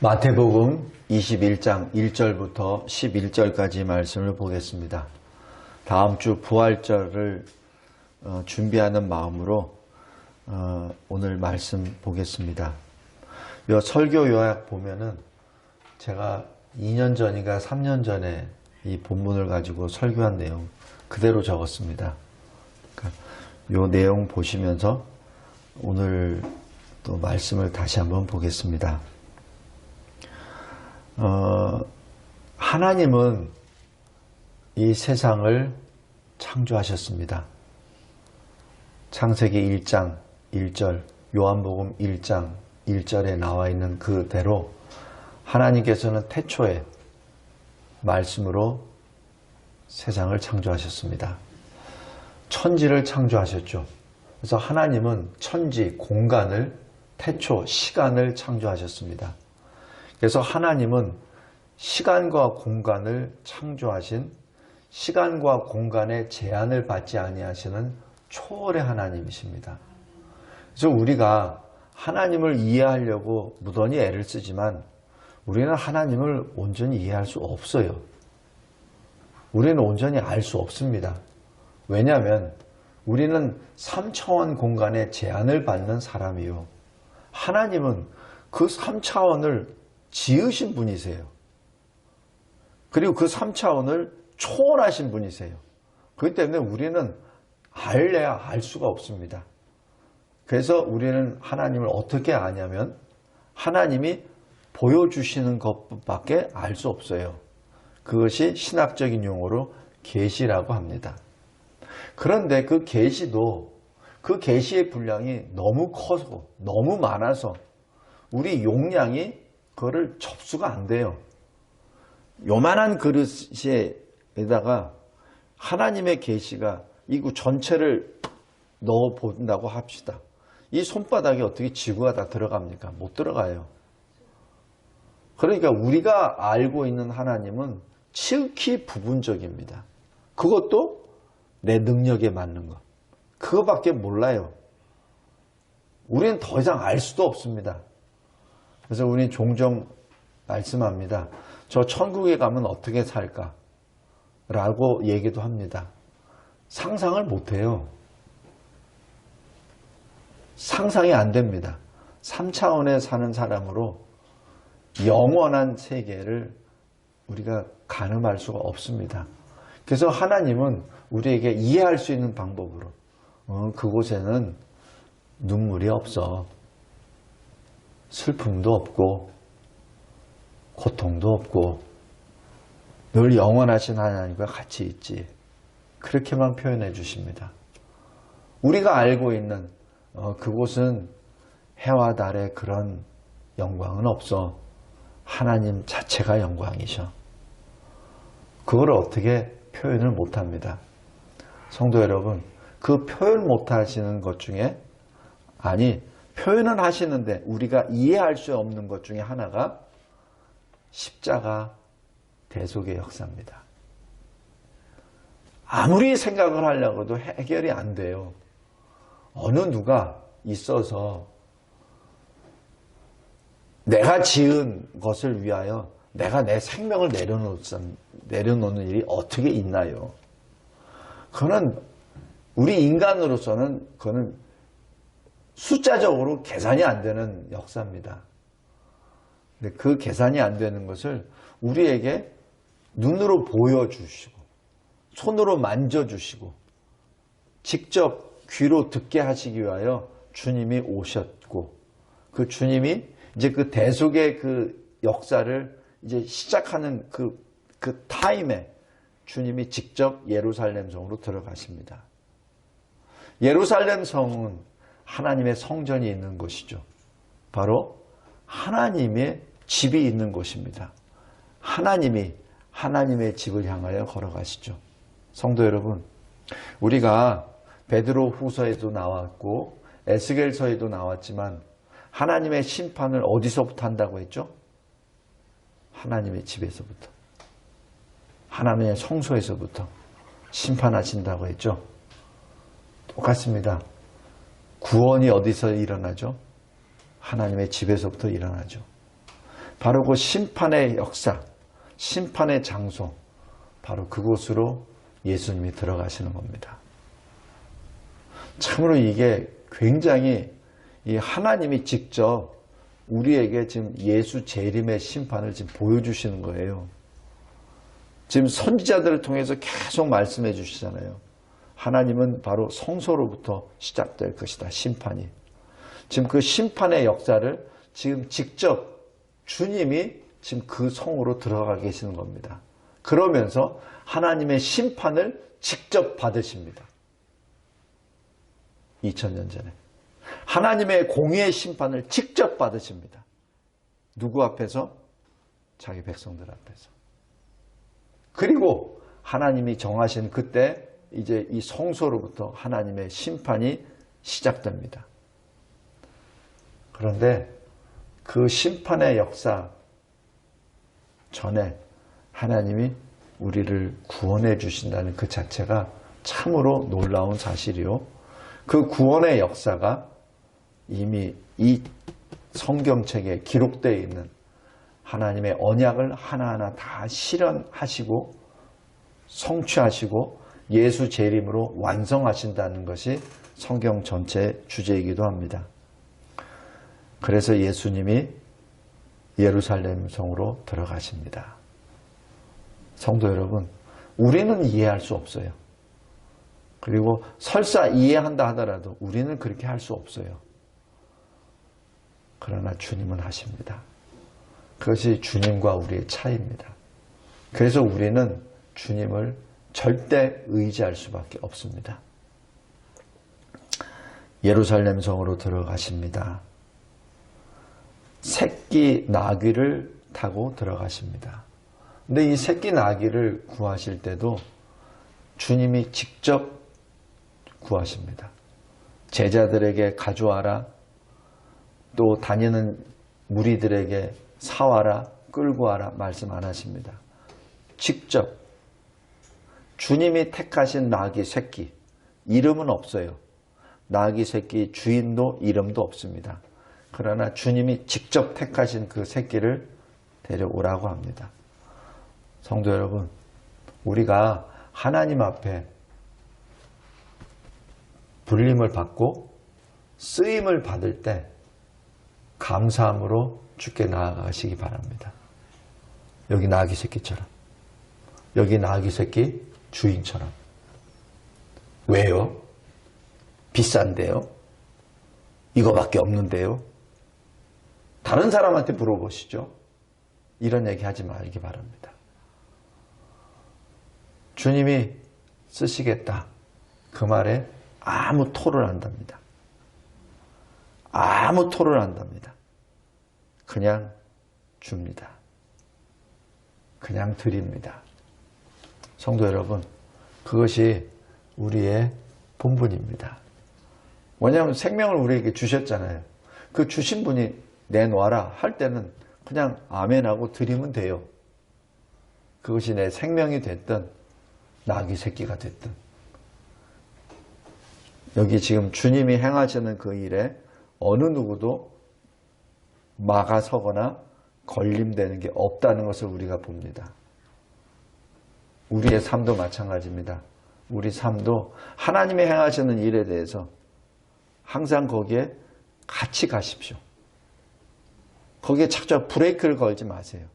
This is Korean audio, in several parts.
마태복음 21장 1절부터 11절까지 말씀을 보겠습니다. 다음 주 부활절을 준비하는 마음으로 오늘 말씀 보겠습니다. 이 설교 요약 보면은 제가 2년 전인가 3년 전에 이 본문을 가지고 설교한 내용 그대로 적었습니다. 그러니까 이 내용 보시면서 오늘 또 말씀을 다시 한번 보겠습니다. 하나님은 이 세상을 창조하셨습니다. 창세기 1장 1절, 요한복음 1장 1절에 나와 있는 그대로 하나님께서는 태초에 말씀으로 세상을 창조하셨습니다. 천지를 창조하셨죠. 그래서 하나님은 천지, 공간을, 태초, 시간을 창조하셨습니다. 그래서 하나님은 시간과 공간을 창조하신, 시간과 공간의 제한을 받지 아니하시는 초월의 하나님이십니다. 그래서 우리가 하나님을 이해하려고 무던히 애를 쓰지만 우리는 하나님을 온전히 이해할 수 없어요. 우리는 온전히 알 수 없습니다. 왜냐하면 우리는 3차원 공간의 제한을 받는 사람이요. 하나님은 그 3차원을 지으신 분이세요. 그리고 그 3차원을 초월하신 분이세요. 그렇기 때문에 우리는 알래야 알 수가 없습니다. 그래서 우리는 하나님을 어떻게 아냐면 하나님이 보여주시는 것밖에 알 수 없어요. 그것이 신학적인 용어로 계시라고 합니다. 그런데 그 계시도 그 계시의 분량이 너무 커서 너무 많아서 우리 용량이 그거를 접수가 안 돼요. 요만한 그릇에다가 하나님의 계시가 이거 전체를 넣어 본다고 합시다. 이 손바닥에 어떻게 지구가 다 들어갑니까? 못 들어가요. 그러니까 우리가 알고 있는 하나님은 지극히 부분적입니다. 그것도 내 능력에 맞는 것. 그거밖에 몰라요. 우리는 더 이상 알 수도 없습니다. 그래서 우리는 종종 말씀합니다. 저 천국에 가면 어떻게 살까? 라고 얘기도 합니다. 상상을 못해요. 상상이 안 됩니다. 3차원에 사는 사람으로 영원한 세계를 우리가 가늠할 수가 없습니다. 그래서 하나님은 우리에게 이해할 수 있는 방법으로 그곳에는 눈물이 없어. 슬픔도 없고 고통도 없고 늘 영원하신 하나님과 같이 있지. 그렇게만 표현해 주십니다. 우리가 알고 있는 그곳은 해와 달의 그런 영광은 없어. 하나님 자체가 영광이셔. 그걸 어떻게 표현을 못합니다. 성도 여러분, 그 표현 못하시는 것 중에 표현은 하시는데 우리가 이해할 수 없는 것 중에 하나가 십자가 대속의 역사입니다. 아무리 생각을 하려고도 해결이 안 돼요. 어느 누가 있어서 내가 지은 것을 위하여 내가 내 생명을 내려놓는 일이 어떻게 있나요? 그거는 우리 인간으로서는 그거는 숫자적으로 계산이 안 되는 역사입니다. 근데 그 계산이 안 되는 것을 우리에게 눈으로 보여주시고 손으로 만져주시고 직접 귀로 듣게 하시기 위하여 주님이 오셨고 그 주님이 이제 그 대속의 그 역사를 이제 시작하는 그 타임에 주님이 직접 예루살렘 성으로 들어가십니다. 예루살렘 성은 하나님의 성전이 있는 곳이죠. 바로 하나님의 집이 있는 곳입니다. 하나님이 하나님의 집을 향하여 걸어가시죠. 성도 여러분, 우리가 베드로 후서에도 나왔고 에스겔서에도 나왔지만 하나님의 심판을 어디서부터 한다고 했죠? 하나님의 집에서부터, 하나님의 성소에서부터 심판하신다고 했죠. 똑같습니다. 구원이 어디서 일어나죠? 하나님의 집에서부터 일어나죠. 바로 그 심판의 역사, 심판의 장소, 바로 그곳으로 예수님이 들어가시는 겁니다. 참으로 이게 굉장히 이 하나님이 직접 우리에게 지금 예수 재림의 심판을 지금 보여주시는 거예요. 지금 선지자들을 통해서 계속 말씀해 주시잖아요. 하나님은 바로 성소로부터 시작될 것이다, 심판이. 지금 그 심판의 역사를 지금 직접 주님이 지금 그 성으로 들어가 계시는 겁니다. 그러면서 하나님의 심판을 직접 받으십니다. 2000년 전에. 하나님의 공의의 심판을 직접 받으십니다. 누구 앞에서? 자기 백성들 앞에서. 그리고 하나님이 정하신 그때 이제 이 성소로부터 하나님의 심판이 시작됩니다. 그런데 그 심판의 역사 전에 하나님이 우리를 구원해 주신다는 그 자체가 참으로 놀라운 사실이요. 그 구원의 역사가 이미 이 성경책에 기록되어 있는 하나님의 언약을 하나하나 다 실현하시고 성취하시고 예수 재림으로 완성하신다는 것이 성경 전체의 주제이기도 합니다. 그래서 예수님이 예루살렘 성으로 들어가십니다. 성도 여러분, 우리는 이해할 수 없어요. 그리고 설사 이해한다 하더라도 우리는 그렇게 할 수 없어요. 그러나 주님은 하십니다. 그것이 주님과 우리의 차이입니다. 그래서 우리는 주님을 절대 의지할 수밖에 없습니다. 예루살렘 성으로 들어가십니다. 새끼 나귀를 타고 들어가십니다. 근데 이 새끼 나귀를 구하실 때도 주님이 직접 구하십니다. 제자들에게 가져와라, 또 다니는 무리들에게 사와라, 끌고 와라 말씀 안 하십니다. 직접 주님이 택하신 나귀 새끼, 이름은 없어요. 나귀 새끼 주인도 이름도 없습니다. 그러나 주님이 직접 택하신 그 새끼를 데려오라고 합니다. 성도 여러분, 우리가 하나님 앞에 불림을 받고 쓰임을 받을 때 감사함으로 주께 나아가시기 바랍니다. 여기 나귀 새끼처럼, 여기 나귀 새끼 주인처럼. 왜요? 비싼데요? 이거밖에 없는데요? 다른 사람한테 물어보시죠. 이런 얘기 하지 말기 바랍니다. 주님이 쓰시겠다. 그 말에 아무 토를 안 답니다. 아무 토를 안 답니다. 그냥 줍니다. 그냥 드립니다. 성도 여러분, 그것이 우리의 본분입니다. 왜냐하면 생명을 우리에게 주셨잖아요. 그 주신 분이 내놔라 할 때는 그냥 아멘하고 드리면 돼요. 그것이 내 생명이 됐든 나귀 새끼가 됐든. 여기 지금 주님이 행하시는 그 일에 어느 누구도 막아서거나 걸림되는 게 없다는 것을 우리가 봅니다. 우리의 삶도 마찬가지입니다. 우리 삶도 하나님이 행하시는 일에 대해서 항상 거기에 같이 가십시오. 거기에 착착 브레이크를 걸지 마세요.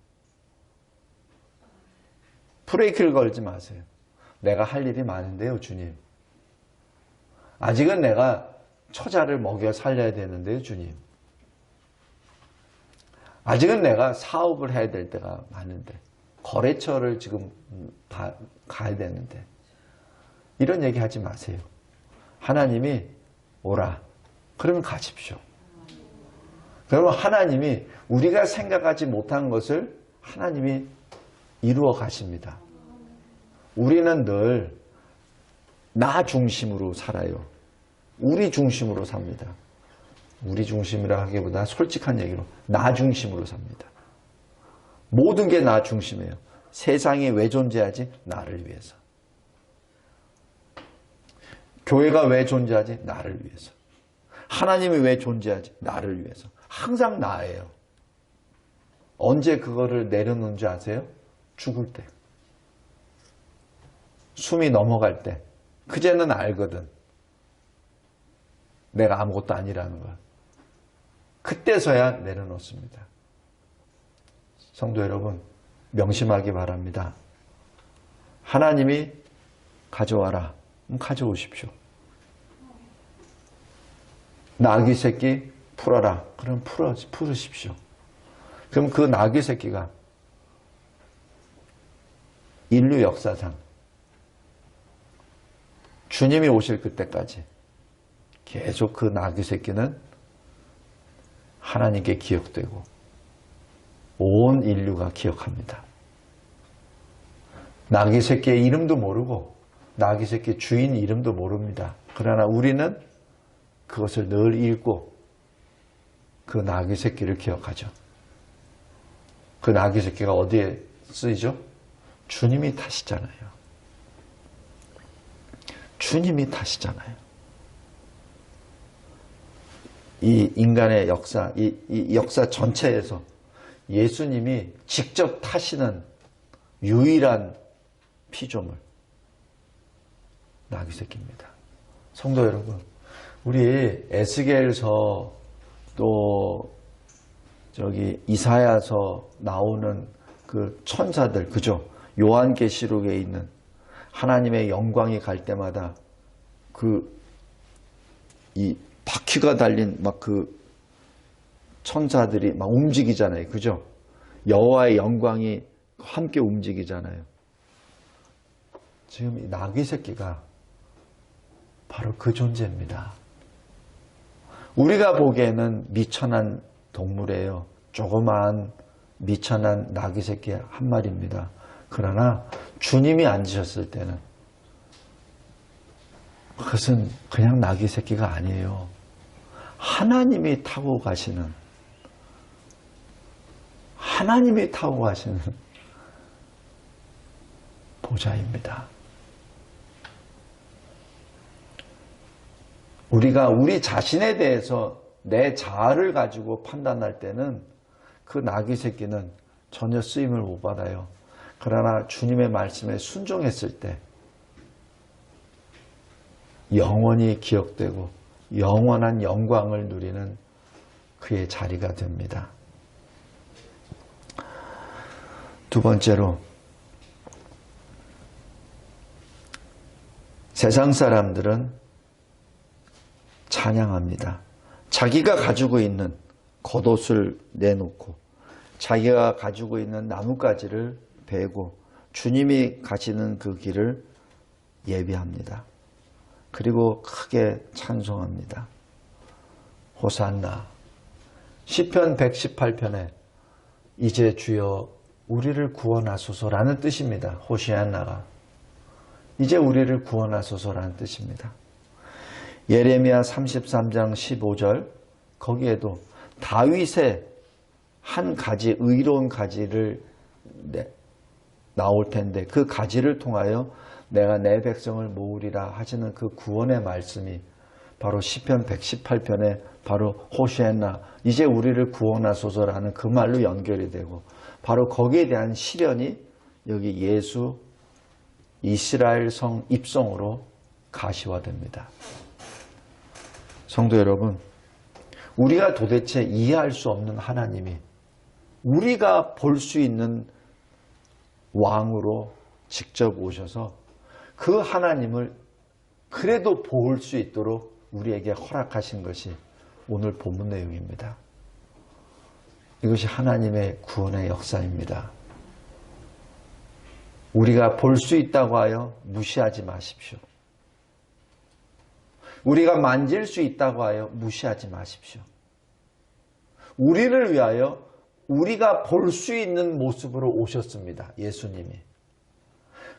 브레이크를 걸지 마세요. 내가 할 일이 많은데요, 주님. 아직은 내가 처자를 먹여 살려야 되는데요, 주님. 아직은 내가 사업을 해야 될 때가 많은데, 거래처를 지금 가야 되는데, 이런 얘기 하지 마세요. 하나님이 오라. 그러면 가십시오. 그러면 하나님이 우리가 생각하지 못한 것을 하나님이 이루어 가십니다. 우리는 늘 나 중심으로 살아요. 우리 중심으로 삽니다. 우리 중심이라 하기보다 솔직한 얘기로 나 중심으로 삽니다. 모든 게 나 중심이에요. 세상이 왜 존재하지? 나를 위해서. 교회가 왜 존재하지? 나를 위해서. 하나님이 왜 존재하지? 나를 위해서. 항상 나예요. 언제 그거를 내려놓는 줄 아세요? 죽을 때. 숨이 넘어갈 때. 그제는 알거든. 내가 아무것도 아니라는 걸. 그때서야 내려놓습니다. 성도 여러분, 명심하기 바랍니다. 하나님이 가져와라. 그럼 가져오십시오. 나귀 새끼 풀어라. 그럼 풀으십시오. 그럼 그 나귀 새끼가 인류 역사상 주님이 오실 그때까지 계속 그 나귀 새끼는 하나님께 기억되고 온 인류가 기억합니다. 나귀 새끼의 이름도 모르고 나귀 새끼 주인 이름도 모릅니다. 그러나 우리는 그것을 늘 읽고 그 나귀 새끼를 기억하죠. 그 나귀 새끼가 어디에 쓰이죠? 주님이 타시잖아요. 주님이 타시잖아요. 이 인간의 역사, 이 역사 전체에서 예수님이 직접 타시는 유일한 피조물, 나귀 새끼입니다. 성도 여러분, 우리 에스겔서 또 저기 이사야서 나오는 그 천사들, 그죠? 요한계시록에 있는 하나님의 영광이 갈 때마다 이 바퀴가 달린 막 그 천사들이 막 움직이잖아요. 그죠? 여호와의 영광이 함께 움직이잖아요. 지금 이 나귀 새끼가 바로 그 존재입니다. 우리가 보기에는 미천한 동물이에요. 조그마한 미천한 나귀 새끼 한 마리입니다. 그러나 주님이 앉으셨을 때는 그것은 그냥 나귀 새끼가 아니에요. 하나님이 타고 가시는 보좌입니다. 우리가 우리 자신에 대해서 내 자아를 가지고 판단할 때는 그 나귀 새끼는 전혀 쓰임을 못 받아요. 그러나 주님의 말씀에 순종했을 때 영원히 기억되고 영원한 영광을 누리는 그의 자리가 됩니다. 두 번째로, 세상 사람들은 찬양합니다. 자기가 가지고 있는 겉옷을 내놓고 자기가 가지고 있는 나뭇가지를 베고 주님이 가시는 그 길을 예비합니다. 그리고 크게 찬송합니다. 호산나. 시편 118편에 이제 주여 우리를 구원하소서라는 뜻입니다. 호시안나가. 이제 우리를 구원하소서라는 뜻입니다. 예레미야 33장 15절 거기에도 다윗의 한 가지 의로운 가지를 나올 텐데 그 가지를 통하여 내가 내 백성을 모으리라 하시는 그 구원의 말씀이 바로 시편 118편에 바로 호시엔나 이제 우리를 구원하소서라는 그 말로 연결이 되고 바로 거기에 대한 시련이 여기 예수 이스라엘 성 입성으로 가시화됩니다. 성도 여러분, 우리가 도대체 이해할 수 없는 하나님이 우리가 볼 수 있는 왕으로 직접 오셔서 그 하나님을 그래도 볼 수 있도록 우리에게 허락하신 것이 오늘 본문 내용입니다. 이것이 하나님의 구원의 역사입니다. 우리가 볼 수 있다고 하여 무시하지 마십시오. 우리가 만질 수 있다고 하여 무시하지 마십시오. 우리를 위하여 우리가 볼 수 있는 모습으로 오셨습니다. 예수님이.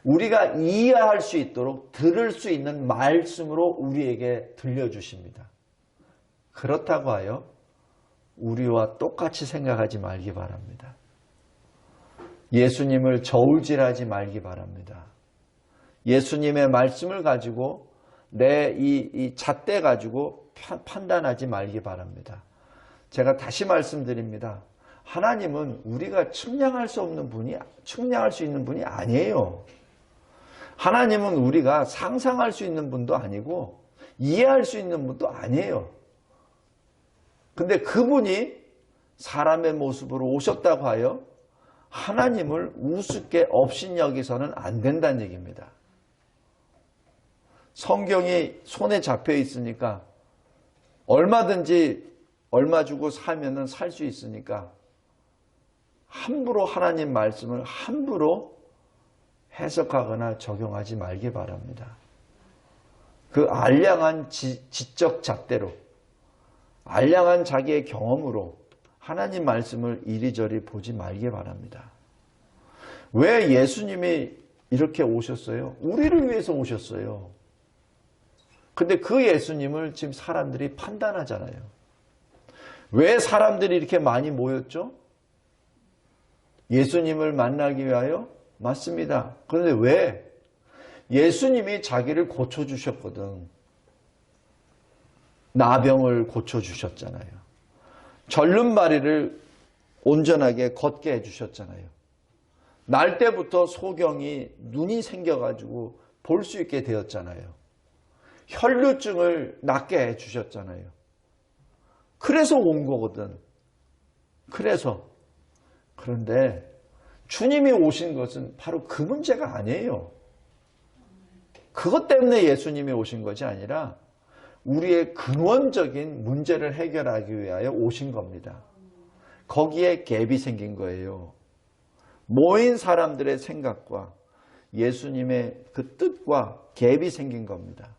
우리가 이해할 수 있도록 들을 수 있는 말씀으로 우리에게 들려주십니다. 그렇다고 하여 우리와 똑같이 생각하지 말기 바랍니다. 예수님을 저울질하지 말기 바랍니다. 예수님의 말씀을 가지고 내 이 잣대 가지고 판단하지 말기 바랍니다. 제가 다시 말씀드립니다. 하나님은 우리가 측량할 수 있는 분이 아니에요. 하나님은 우리가 상상할 수 있는 분도 아니고 이해할 수 있는 분도 아니에요. 근데 그분이 사람의 모습으로 오셨다고 하여 하나님을 우습게 업신여기서는 안 된다는 얘기입니다. 성경이 손에 잡혀 있으니까 얼마든지 얼마 주고 사면은 살 수 있으니까 함부로 하나님 말씀을 함부로 해석하거나 적용하지 말기 바랍니다. 그 알량한 지적 잣대로, 알량한 자기의 경험으로 하나님 말씀을 이리저리 보지 말기 바랍니다. 왜 예수님이 이렇게 오셨어요? 우리를 위해서 오셨어요. 근데 그 예수님을 지금 사람들이 판단하잖아요. 왜 사람들이 이렇게 많이 모였죠? 예수님을 만나기 위하여? 맞습니다. 그런데 왜? 예수님이 자기를 고쳐주셨거든. 나병을 고쳐주셨잖아요. 절름발이를 온전하게 걷게 해주셨잖아요. 날 때부터 소경이 눈이 생겨가지고 볼 수 있게 되었잖아요. 혈루증을 낫게 해주셨잖아요. 그래서 온 거거든. 그런데 주님이 오신 것은 바로 그 문제가 아니에요. 그것 때문에 예수님이 오신 것이 아니라 우리의 근원적인 문제를 해결하기 위하여 오신 겁니다. 거기에 갭이 생긴 거예요. 모인 사람들의 생각과 예수님의 그 뜻과 갭이 생긴 겁니다.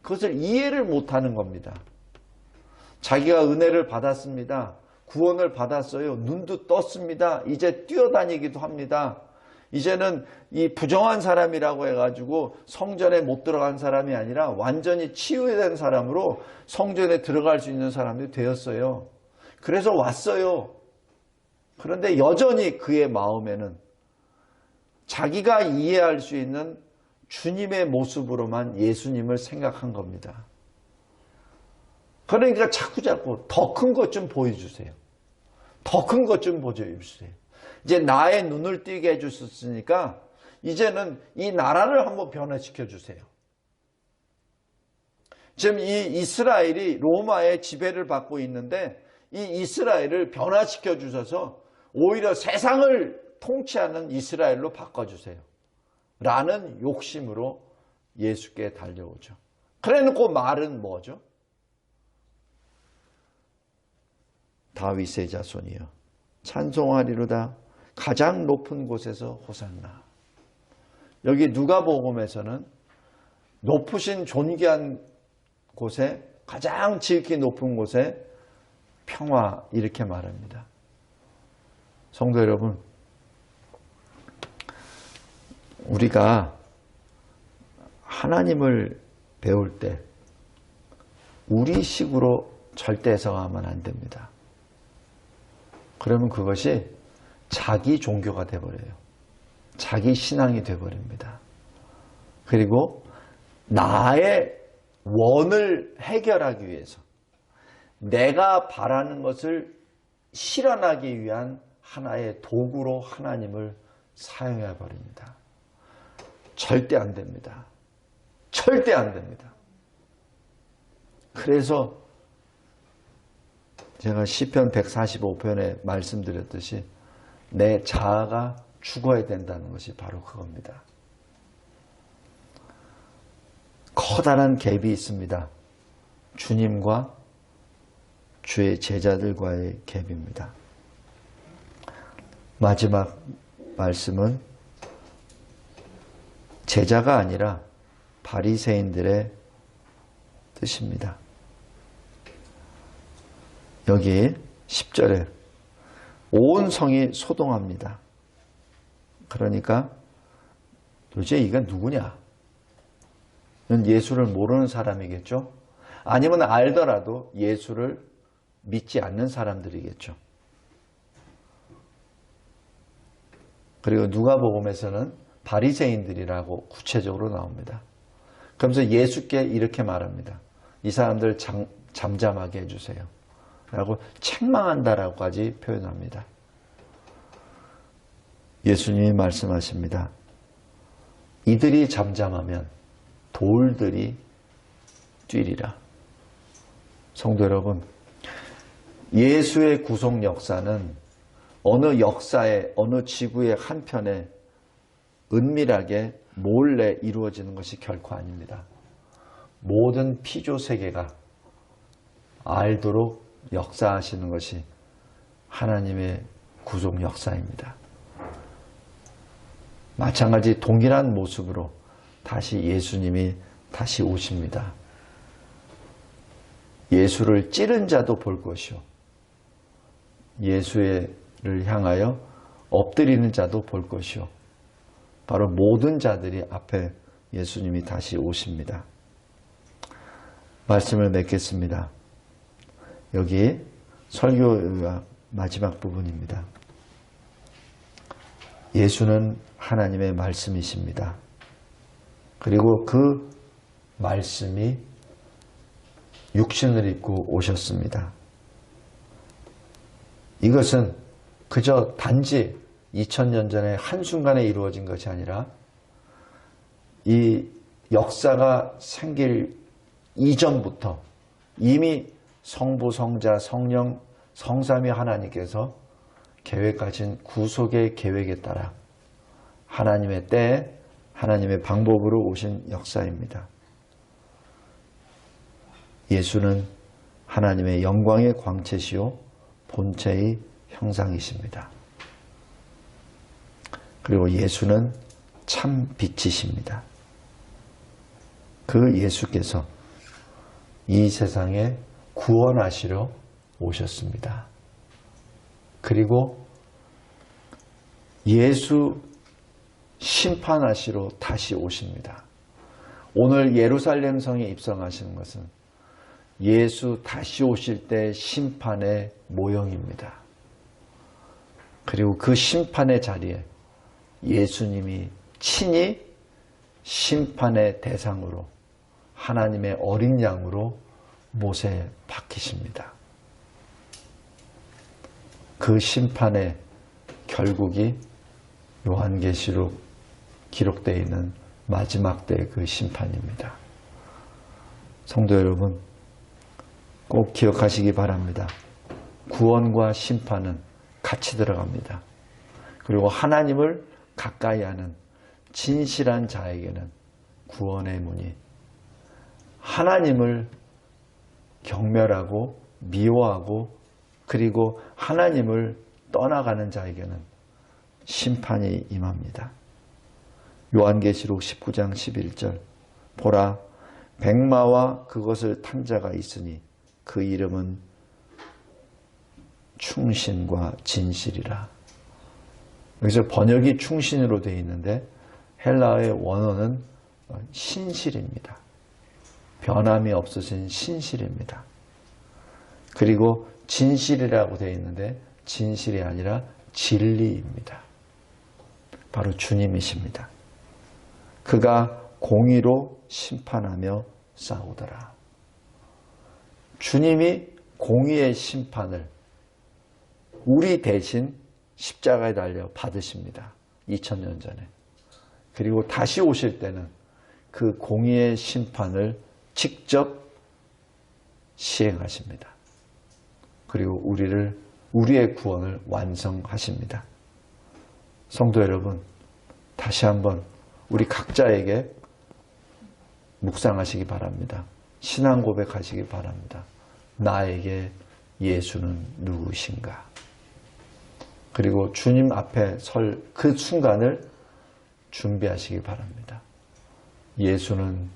그것을 이해를 못하는 겁니다. 자기가 은혜를 받았습니다. 구원을 받았어요. 눈도 떴습니다. 이제 뛰어다니기도 합니다. 이제는 이 부정한 사람이라고 해가지고 성전에 못 들어간 사람이 아니라 완전히 치유된 사람으로 성전에 들어갈 수 있는 사람이 되었어요. 그래서 왔어요. 그런데 여전히 그의 마음에는 자기가 이해할 수 있는 주님의 모습으로만 예수님을 생각한 겁니다. 그러니까 자꾸 더 큰 것 좀 보여주세요. 더 큰 것 좀 보여주세요. 이제 나의 눈을 띄게 해주셨으니까 이제는 이 나라를 한번 변화시켜 주세요. 지금 이 이스라엘이 로마의 지배를 받고 있는데 이 이스라엘을 변화시켜 주셔서 오히려 세상을 통치하는 이스라엘로 바꿔주세요. 라는 욕심으로 예수께 달려오죠. 그래놓고 말은 뭐죠? 다윗의 자손이여 찬송하리로다 가장 높은 곳에서 호산나. 여기 누가복음에서는 높으신 존귀한 곳에 가장 지극히 높은 곳에 평화 이렇게 말합니다. 성도 여러분, 우리가 하나님을 배울 때 우리식으로 절대 해석하면 안 됩니다. 그러면 그것이 자기 종교가 되어버려요. 자기 신앙이 되어버립니다. 그리고 나의 원을 해결하기 위해서 내가 바라는 것을 실현하기 위한 하나의 도구로 하나님을 사용해 버립니다. 절대 안 됩니다. 절대 안 됩니다. 그래서 제가 시편 145편에 말씀드렸듯이 내 자아가 죽어야 된다는 것이 바로 그겁니다. 커다란 갭이 있습니다. 주님과 주의 제자들과의 갭입니다. 마지막 말씀은 제자가 아니라 바리새인들의 뜻입니다. 여기 10절에 온 성이 소동합니다. 그러니까 도대체 이가 누구냐? 예수를 모르는 사람이겠죠? 아니면 알더라도 예수를 믿지 않는 사람들이겠죠. 그리고 누가복음에서는 바리새인들이라고 구체적으로 나옵니다. 그러면서 예수께 이렇게 말합니다. 이 사람들 잠잠하게 해주세요. 라고 책망한다라고까지 표현합니다. 예수님이 말씀하십니다. 이들이 잠잠하면 돌들이 뛰리라. 성도 여러분, 예수의 구속 역사는 어느 역사의 어느 지구의 한편에 은밀하게 몰래 이루어지는 것이 결코 아닙니다. 모든 피조 세계가 알도록 역사하시는 것이 하나님의 구속 역사입니다. 마찬가지 동일한 모습으로 다시 예수님이 다시 오십니다. 예수를 찌른 자도 볼 것이요, 예수를 향하여 엎드리는 자도 볼 것이요, 바로 모든 자들이 앞에 예수님이 다시 오십니다. 말씀을 맺겠습니다. 여기 설교의 마지막 부분입니다. 예수는 하나님의 말씀이십니다. 그리고 그 말씀이 육신을 입고 오셨습니다. 이것은 그저 단지 2000년 전에 한순간에 이루어진 것이 아니라 이 역사가 생길 이전부터 이미 성부, 성자, 성령, 성삼위 하나님께서 계획하신 구속의 계획에 따라 하나님의 때에 하나님의 방법으로 오신 역사입니다. 예수는 하나님의 영광의 광채시요 본체의 형상이십니다. 그리고 예수는 참 빛이십니다. 그 예수께서 이 세상에 구원하시러 오셨습니다. 그리고 예수 심판하시러 다시 오십니다. 오늘 예루살렘 성에 입성하시는 것은 예수 다시 오실 때 심판의 모형입니다. 그리고 그 심판의 자리에 예수님이 친히 심판의 대상으로 하나님의 어린 양으로 못에 박히십니다. 그 심판의 결국이 요한계시록 기록되어 있는 마지막 때의 그 심판입니다. 성도 여러분, 꼭 기억하시기 바랍니다. 구원과 심판은 같이 들어갑니다. 그리고 하나님을 가까이 하는 진실한 자에게는 구원의 문이, 하나님을 경멸하고 미워하고 그리고 하나님을 떠나가는 자에게는 심판이 임합니다. 요한계시록 19장 11절, 보라, 백마와 그것을 탄 자가 있으니 그 이름은 충신과 진실이라. 여기서 번역이 충신으로 되어 있는데 헬라어의 원어는 신실입니다. 변함이 없으신 신실입니다. 그리고 진실이라고 되어 있는데 진실이 아니라 진리입니다. 바로 주님이십니다. 그가 공의로 심판하며 싸우더라. 주님이 공의의 심판을 우리 대신 십자가에 달려 받으십니다. 2000년 전에. 그리고 다시 오실 때는 그 공의의 심판을 직접 시행하십니다. 그리고 우리의 구원을 완성하십니다. 성도 여러분, 다시 한번 우리 각자에게 묵상하시기 바랍니다. 신앙 고백하시기 바랍니다. 나에게 예수는 누구신가? 그리고 주님 앞에 설 그 순간을 준비하시기 바랍니다. 예수는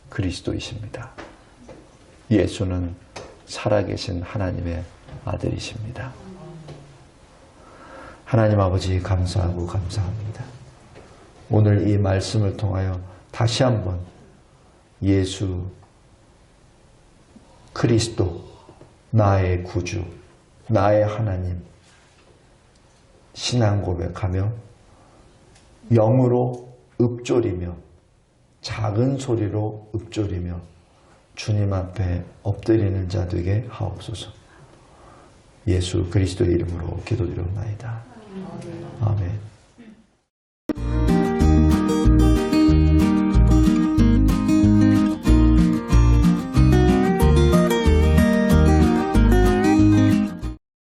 그리스도이십니다. 예수는 살아계신 하나님의 아들이십니다. 하나님 아버지 감사하고 감사합니다. 오늘 이 말씀을 통하여 다시 한번 예수 그리스도, 나의 구주, 나의 하나님 신앙 고백하며 영으로 읊조리며 작은 소리로 읊조리며 주님 앞에 엎드리는 자 되게 하옵소서. 예수 그리스도의 이름으로 기도드리옵나이다. 아멘.